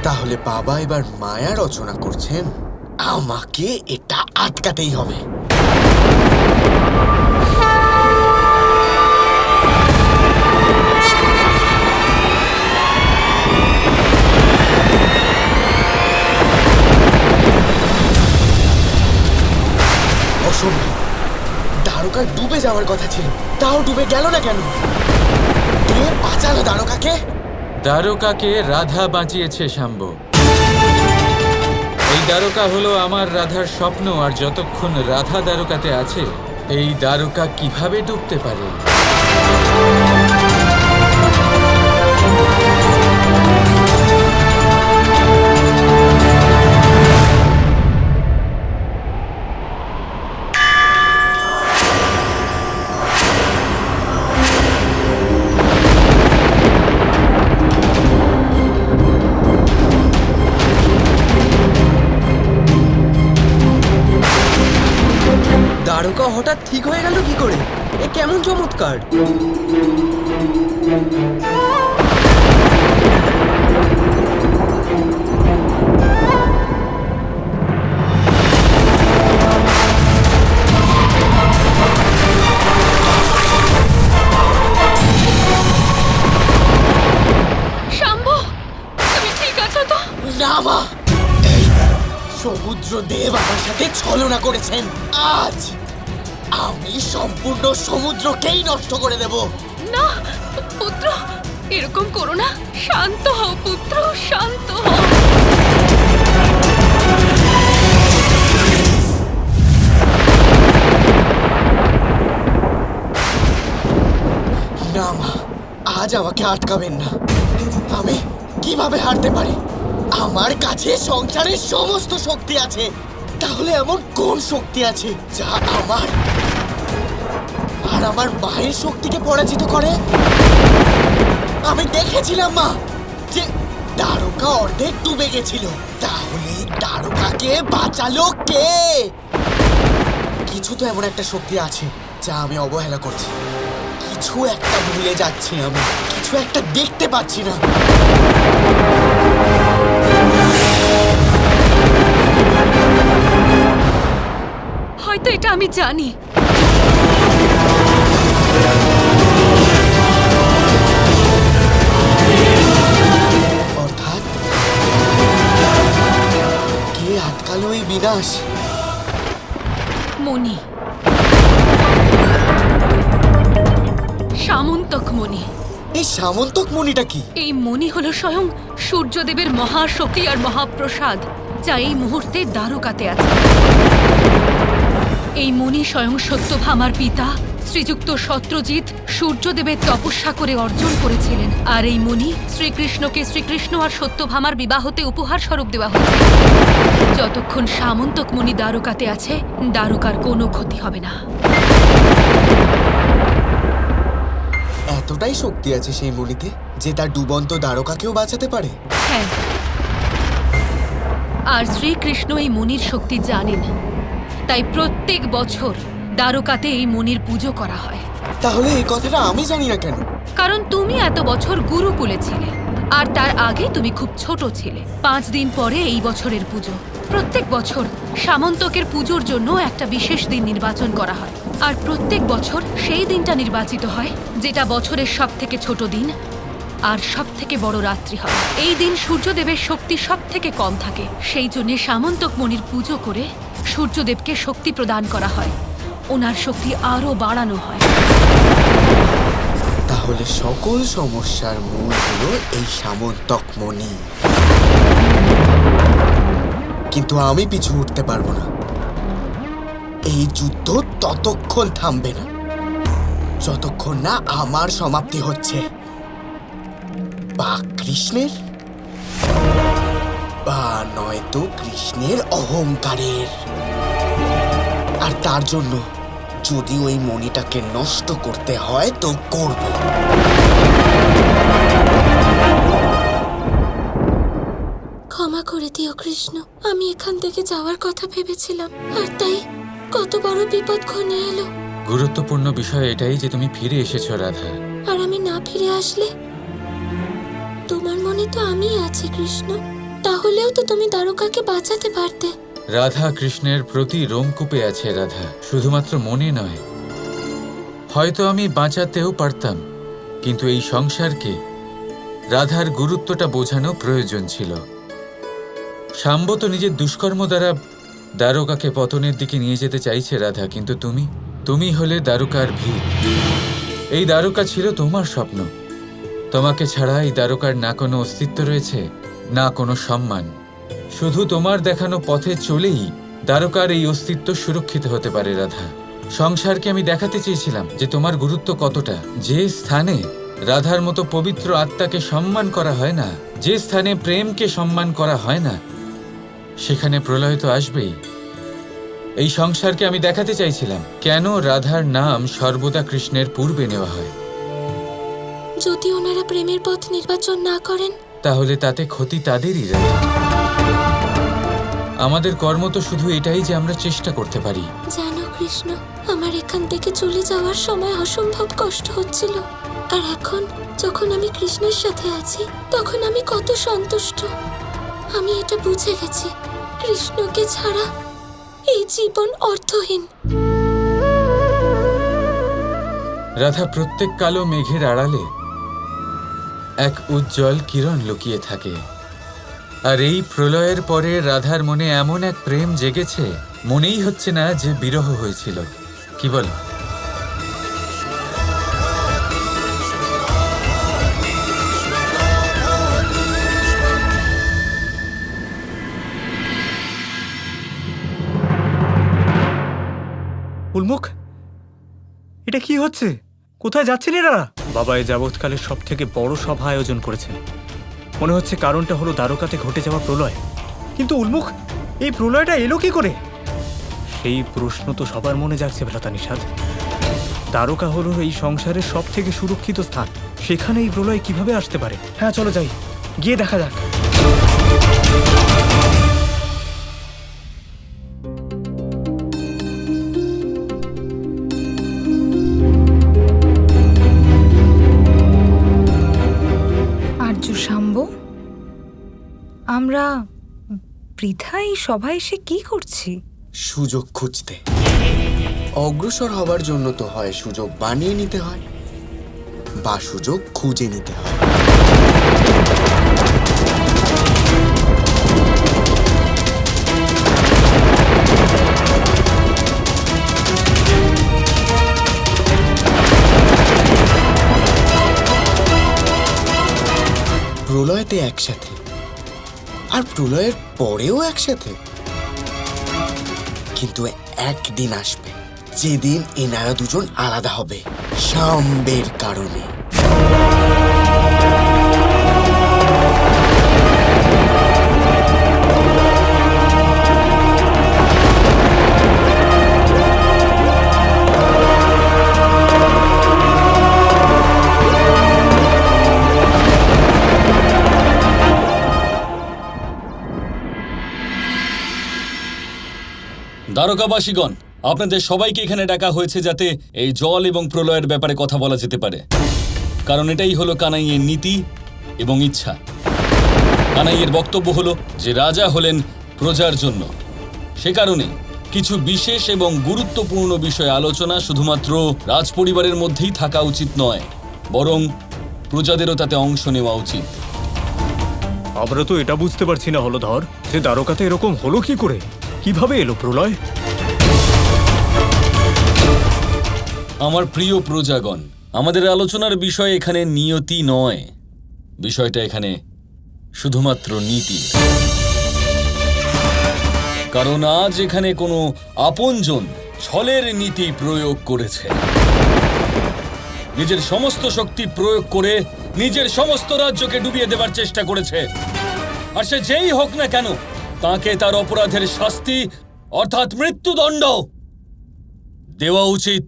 তাহলে বাবা এবার মায়া রচনা করছেন। আমাকে এটা আটকাতেই হবে। অসম্ভব, দ্বারকার ডুবে যাওয়ার কথা ছিল, তাও ডুবে গেল না কেন? কে বাঁচালো দ্বারকাকে? দ্বারকাকে রাধা বাঁচিয়েছে শাম্ব। এই দ্বারকা হলো আমার রাধার স্বপ্ন, আর যতক্ষণ রাধা দ্বারকাতে আছে এই দ্বারকা কিভাবে ডুবতে পারে? দ্বারকা হঠাৎ ঠিক হয়ে গেল কি করে? এ কেমন চমৎকার! শাম্ব, তুমি ঠিক আছো তো? না মা, এই সমুদ্র দেব আমার সাথে ছলনা করেছেন। আজ আমি সম্পূর্ণ সমুদ্রকেই নষ্ট করে দেব। না পুত্র, এরকম করো না। শান্ত হও পুত্র, শান্ত হও। না মা, আজ আমাকে আটকাবেন না। আমি কিভাবে হারতে পারি? আমার কাছে সংসারের সমস্ত শক্তি আছে। তাহলে এমন কোন শক্তি আছে যা আমার আর আমার মায়ের শক্তিকে পরাজিত করে? আমি দেখেছিলাম মা যে দ্বারকা অর্ধেক ডুবে গেছিল। তাহলে দ্বারকাকে বাঁচালো কে? কিছু তো এমন একটা শক্তি আছে যা আমি অবহেলা করছি। কিছু একটা ভুলে যাচ্ছি, আমি কিছু একটা দেখতে পাচ্ছি না। হয়তো এটা আমি জানি। অর্থাৎ কে আটকালো এই বিনাশ? মণি, সামন্তক মণি। এই সামন্তক মণিটা কি? এই মণি হলো স্বয়ং সূর্যদেবের মহাশক্তি আর মহাপ্রসাদ, যা এই মুহূর্তে দ্বারকাতে আছে। এই মণি স্বয়ং সত্যভামার পিতা শ্রীযুক্ত সত্যজিৎ সূর্যদেবের তপস্যা করে অর্জন করেছিলেন। আর এই মণি শ্রীকৃষ্ণকে শ্রীকৃষ্ণ আর সত্যভামার বিবাহতে উপহার স্বরূপ দেওয়া হয়েছে। যতক্ষণ সামন্তক মণি দ্বারকাতে আছে, দ্বারকার কোনো ক্ষতি হবে না। এতটাই শক্তি আছে সেই মণিতে যে তার ডুবন্ত দ্বারকাকেও বাঁচাতে পারে? হ্যাঁ, আর শ্রীকৃষ্ণ এই মণির শক্তি জানেন, তাই প্রত্যেক বছর দ্বারকাতে এই মণির পুজো করা হয়। তাহলে এই কথাটা আমি জানি না কেন? কারণ তুমি এত বছর গুরুকুলে ছিলে, আর তার আগে তুমি খুব ছোট ছিলে। 5 দিন পরে এই বছরের পুজো। প্রত্যেক বছর সামন্তকের পুজোর জন্য একটা বিশেষ দিন নির্বাচন করা হয়, আর প্রত্যেক বছর সেই দিনটা নির্বাচিত হয় যেটা বছরের সব থেকে ছোট দিন আর সব থেকে বড় রাত্রি হয়। এই দিন সূর্যদেবের শক্তি সব থেকে কম থাকে, সেই জন্য সামন্তক মণির পুজো করে সূর্যদেবকে শক্তি প্রদান করা হয়, ওনার শক্তি আরো বাড়ানো হয়। তাহলে সকল সমস্যার মূল হলো এই সামন্তক মণি। কিন্তু আমি পিছু উঠতে পারবো না। এই যুদ্ধ ততক্ষণ থামবে না যতক্ষণ না আমার সমাপ্তি হচ্ছে, বা কৃষ্ণের বা নয়তো কৃষ্ণের অহংকারের। আর তার জন্য যদি ওই মণিটাকে নষ্ট করতে হয় তো করব। ক্ষমা করে দিও কৃষ্ণ, আমি এখান থেকে যাওয়ার কথা ভেবেছিলাম, আর তাই কত বড় বিপদ ঘনিয়ে এলো। গুরুত্বপূর্ণ বিষয় এটাই যে তুমি ফিরে এসেছো রাধা। আর আমি না ফিরে আসলে? তোমার মনে তো আমি আছি কৃষ্ণ, তাহলেও তো তুমি দ্বারকাকে বাঁচাতে পারতে। রাধা কৃষ্ণের প্রতি রোমকূপে আছে রাধা, শুধুমাত্র মনে নয়। হয়তো আমি বাঁচাতেও পারতাম, কিন্তু এই সংসারকে রাধার গুরুত্বটা বোঝানো প্রয়োজন ছিল। শাম্ব তো নিজের দুষ্কর্ম দ্বারা দ্বারকাকে পতনের দিকে নিয়ে যেতে চাইছে রাধা, কিন্তু তুমি হলে দ্বারকার ভিত। এই দ্বারকা ছিল তোমার স্বপ্ন। তোমাকে ছাড়া এই দ্বারকার না কোনো অস্তিত্ব রয়েছে, না কোনো সম্মান। শুধু তোমার দেখানো পথে চলেই দ্বারকার এই অস্তিত্ব সুরক্ষিত হতে পারে রাধা। সংসারকে আমি দেখাতে চেয়েছিলাম যে তোমার গুরুত্ব কতটা। যে স্থানে রাধার মতো পবিত্র আত্মাকে সম্মান করা হয় না, যে স্থানে প্রেমকে সম্মান করা হয় না, সেখানে প্রলয় তো আসবেই। এই সংসারকে আমি দেখাতে চাইছিলাম কেন রাধার নাম সর্বদা কৃষ্ণের পূর্বে নেওয়া হয়। যদি ওনারা প্রেমের পথ নির্বাচন না করেন, তাহলে তাতে ক্ষতি তাদেরই রাধা। আমাদের কর্ম তো শুধু এটাই যে আমরা চেষ্টা করতে পারি। জানো কৃষ্ণ, আমার এখান থেকে চলে যাওয়ার সময় অসম্ভব কষ্ট হচ্ছিল, আর এখন যখন আমি কৃষ্ণের সাথে আছি তখন আমি কত সন্তুষ্ট। আমি এটা বুঝে গেছি, কৃষ্ণকে ছাড়া এই জীবন অর্থহীন। রাধা, প্রত্যেক কালো মেঘের আড়ালে এক উজ্জ্বল কিরণ লুকিয়ে থাকে। আর এই প্রলয়ের পরে রাধার মনে এমন এক প্রেম জেগেছে, মনেই হচ্ছে না যে বিরহ হয়েছিল। কি বল? উলমুখ, এটা কি হচ্ছে? কোথায় যাচ্ছেন এরা? বাবা এ যাবৎকালের সব থেকে বড় সভা আয়োজন করেছেন। মনে হচ্ছে কারণটা হলো দ্বারকাতে ঘটে যাওয়া প্রলয়। কিন্তু উলমুখ, এই প্রলয়টা এলো কি করে? সেই প্রশ্ন তো সবার মনে জাগছে ভ্রাতা নিষাদ। দ্বারকা হলো এই সংসারের সব থেকে সুরক্ষিত স্থান, সেখানে এই প্রলয় কিভাবে আসতে পারে? হ্যাঁ, চলো যাই, গিয়ে দেখা যাক। শাম্ব, আমরা বৃথা এই সভায় এসে কি করছি? সুযোগ খুঁজতে। অগ্রসর হবার জন্য তো হয় সুযোগ বানিয়ে নিতে হয়, বা সুযোগ খুঁজে নিতে হয়। প্রলয়তে একসাথে, আর প্রলয়ের পরেও একসাথে। কিন্তু একদিন আসবে যেদিন এনারা দুজন আলাদা হবে, শাম্বের কারণে। দ্বারকাবাসীগণ, আপনাদের সবাইকে এখানে ডাকা হয়েছে যাতে এই জল এবং প্রলয়ের ব্যাপারে কথা বলা যেতে পারে, কারণ এটাই হলো কানাইয়ের নীতি এবং ইচ্ছা। কানাইয়ের বক্তব্য হলো যে রাজা হলেন প্রজার জন্য। সে কারণে কিছু বিশেষ এবং গুরুত্বপূর্ণ বিষয় আলোচনা শুধুমাত্র রাজপরিবারের মধ্যেই থাকা উচিত নয়, বরং প্রজাদেরও তাতে অংশ নেওয়া উচিত। আমরা তো এটা বুঝতে পারছি না হলধর, যে দ্বারকাতে এরকম হলো কি করে? কিভাবে এলো প্রলয়? আমার প্রিয় প্রজাগণ, আমাদের আলোচনার বিষয় এখানে নিয়তি নয়, বিষয়টা এখানে শুধুমাত্র নীতি। কারণ আজ এখানে কোনো আপনজন ছলের নীতি প্রয়োগ করেছে, নিজের সমস্ত শক্তি প্রয়োগ করে নিজের সমস্ত রাজ্যকে ডুবিয়ে দেবার চেষ্টা করেছে। আর সে যেই হোক না কেন, তাকে তার অপরাধের শাস্তি অর্থাৎ মৃত্যুদণ্ড দেওয়া উচিত।